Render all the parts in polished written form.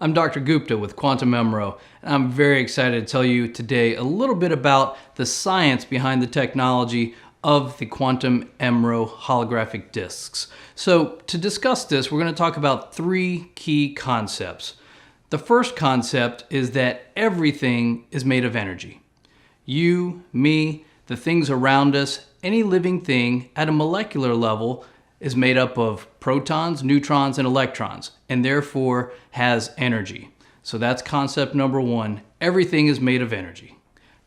I'm Dr. Gupta with Quantum EMRO, and I'm very excited to tell you today a little bit about the science behind the technology of the Quantum EMRO holographic discs. So to discuss this, we're going to talk about three key concepts. The first concept is that everything is made of energy. You, me, the things around us, any living thing at a molecular level is made up of protons, neutrons, and electrons, and therefore has energy. So that's concept number one. Everything is made of energy.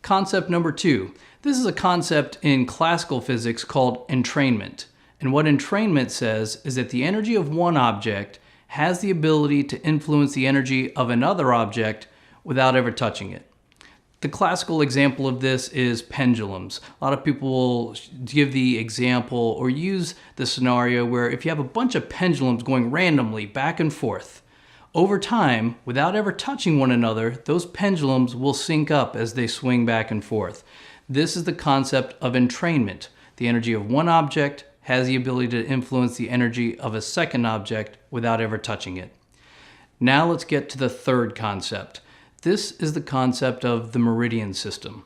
Concept number two. This is a concept in classical physics called entrainment. And what entrainment says is that the energy of one object has the ability to influence the energy of another object without ever touching it. The classical example of this is pendulums. A lot of people will give the example or use the scenario where if you have a bunch of pendulums going randomly back and forth, over time, without ever touching one another, those pendulums will sync up as they swing back and forth. This is the concept of entrainment. The energy of one object has the ability to influence the energy of a second object without ever touching it. Now let's get to the third concept. This is the concept of the meridian system.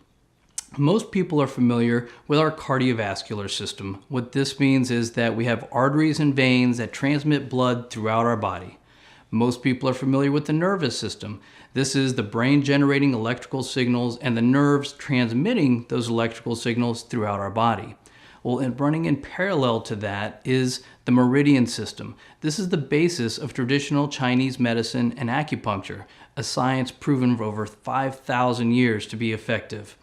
Most people are familiar with our cardiovascular system. What this means is that we have arteries and veins that transmit blood throughout our body. Most people are familiar with the nervous system. This is the brain generating electrical signals and the nerves transmitting those electrical signals throughout our body. Well, and running in parallel to that is the meridian system. This is the basis of traditional Chinese medicine and acupuncture, a science proven for over 5,000 years to be effective.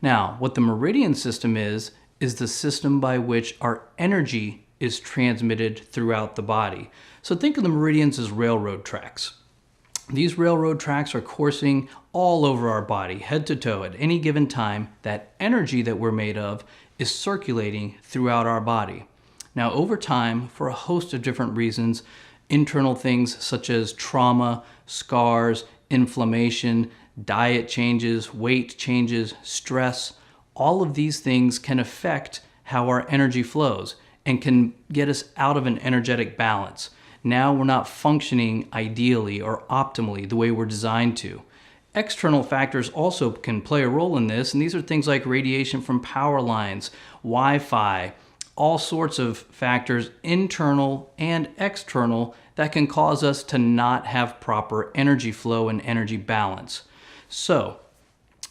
Now, what the meridian system is the system by which our energy is transmitted throughout the body. So think of the meridians as railroad tracks. These railroad tracks are coursing all over our body, head to toe, at any given time. That energy that we're made of is circulating throughout our body. Now, over time, for a host of different reasons, internal things such as trauma, scars, inflammation, diet changes, weight changes, stress, all of these things can affect how our energy flows and can get us out of an energetic balance. Now we're not functioning ideally or optimally the way we're designed to. External factors also can play a role in this, and these are things like radiation from power lines, Wi-Fi, all sorts of factors, internal and external, that can cause us to not have proper energy flow and energy balance. So,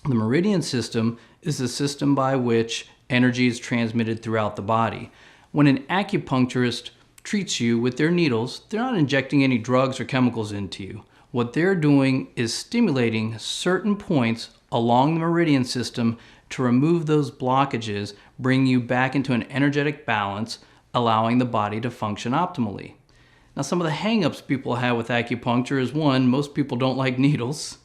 the meridian system is the system by which energy is transmitted throughout the body. When an acupuncturist treats you with their needles, they're not injecting any drugs or chemicals into you. What they're doing is stimulating certain points along the meridian system to remove those blockages, bring you back into an energetic balance, allowing the body to function optimally. Now, some of the hang-ups people have with acupuncture is one, most people don't like needles.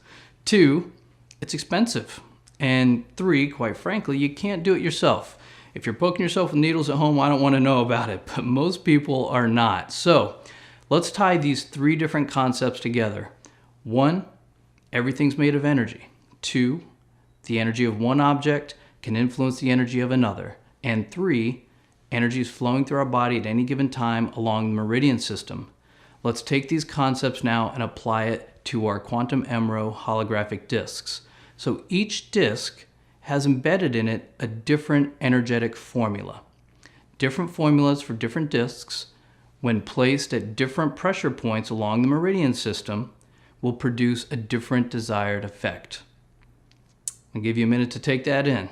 Two, it's expensive. And three, quite frankly, you can't do it yourself. If you're poking yourself with needles at home, I don't want to know about it, but most people are not. So let's tie these three different concepts together. One, everything's made of energy. Two, the energy of one object can influence the energy of another. And three, energy is flowing through our body at any given time along the meridian system. Let's take these concepts now and apply it to our Quantum EMRO holographic discs. So each disc has embedded in it a different energetic formula. Different formulas for different discs, when placed at different pressure points along the meridian system, will produce a different desired effect. I'll give you a minute to take that in.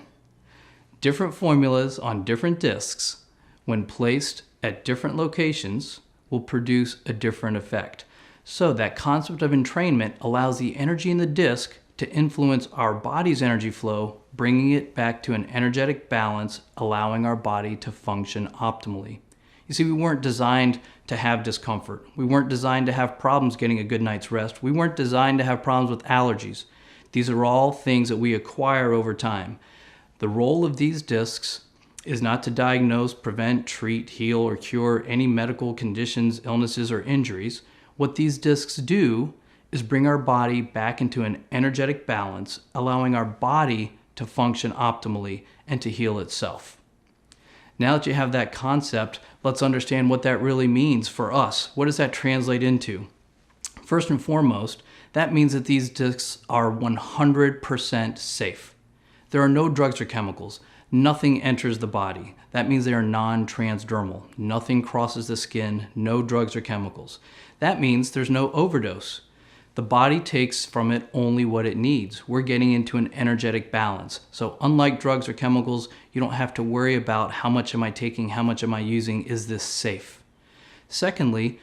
Different formulas on different discs, when placed at different locations, will produce a different effect. So that concept of entrainment allows the energy in the disc to influence our body's energy flow, bringing it back to an energetic balance, allowing our body to function optimally. You see, we weren't designed to have discomfort. We weren't designed to have problems getting a good night's rest. We weren't designed to have problems with allergies. These are all things that we acquire over time. The role of these discs is not to diagnose, prevent, treat, heal, or cure any medical conditions, illnesses, or injuries. What these discs do is bring our body back into an energetic balance, allowing our body to function optimally and to heal itself. Now that you have that concept, let's understand what that really means for us. What does that translate into? First and foremost, that means that these discs are 100% safe. There are no drugs or chemicals. Nothing enters the body. That means they are non-transdermal. Nothing crosses the skin, no drugs or chemicals. That means there's no overdose. The body takes from it only what it needs. We're getting into an energetic balance. So unlike drugs or chemicals, you don't have to worry about how much am I taking, how much am I using, is this safe? Secondly,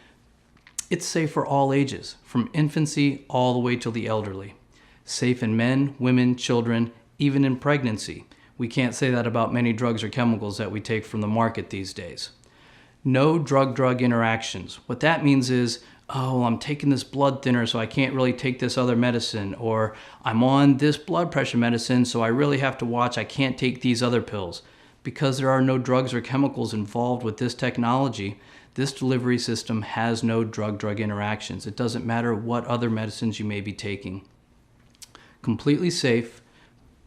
it's safe for all ages, from infancy all the way till the elderly. Safe in men, women, children, even in pregnancy. We can't say that about many drugs or chemicals that we take from the market these days. No drug-drug interactions. What that means is, oh, I'm taking this blood thinner so I can't really take this other medicine, or I'm on this blood pressure medicine so I really have to watch, I can't take these other pills. Because there are no drugs or chemicals involved with this technology, this delivery system has no drug-drug interactions. It doesn't matter what other medicines you may be taking. Completely safe,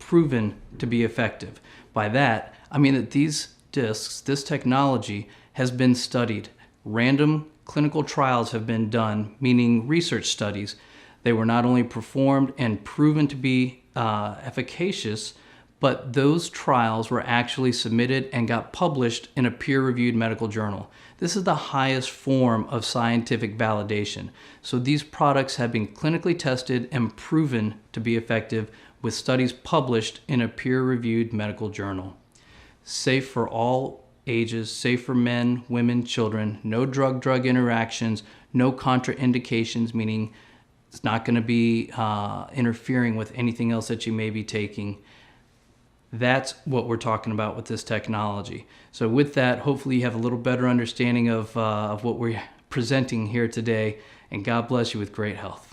proven to be effective. By that, I mean that these discs, this technology, has been studied. Random clinical trials have been done, meaning research studies. They were not only performed and proven to be efficacious, but those trials were actually submitted and got published in a peer-reviewed medical journal. This is the highest form of scientific validation. So these products have been clinically tested and proven to be effective with studies published in a peer-reviewed medical journal. Safe for all ages, safe for men, women, children, no drug-drug interactions, no contraindications, meaning it's not going to be interfering with anything else that you may be taking. That's what we're talking about with this technology. So with that, hopefully you have a little better understanding of what we're presenting here today, and God bless you with great health.